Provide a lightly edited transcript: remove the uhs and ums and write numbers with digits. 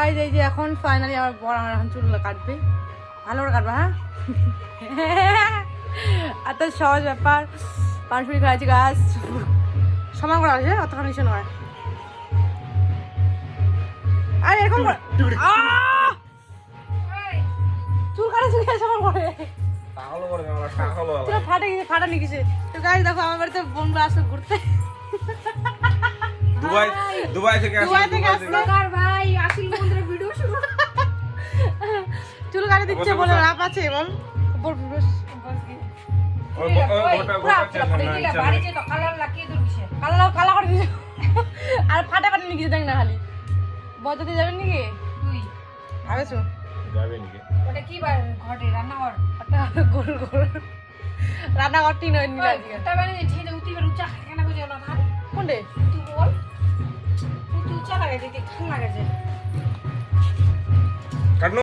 Guys এই যে এখন ফাইনালি আমার বড় আমার এখন চুল কাটবে, ভালো করে কাটবা। হ্যাঁ এত সহজ ব্যাপার, পানপুরি খাওয়াচ্ছি গাছ সমান করা আছে, অতখানি নিচে নয়। আর এরকম চুল কাটা চুল সমান করে ফাটা নিয়ে তো গাছ দেখো আমার বাড়িতে বোনরা আসে ঘুরতে, দুবাই থেকে আসলো ভাই আসল বন্ধুরা ভিডিও শুরু চুল কাটে দিচ্ছে বলে রাপ আছে বল উপর ভিডিও আর ফাটা ফাটা নিয়ে গেছে দেখ না খালি বজাতে যাবেন নাকি তুই আবেছো যাবে নাকি ওটা কি ঘটে রান্নাঘর গোল গোল রান্নাঘর টিন হয়ে নিল আজকে ওটা মানে ঠেলে উঠি বের উচা কেন কই না ভাই কোনটে তুই বল তুই উচা লাগে দেখতে খান লাগে যে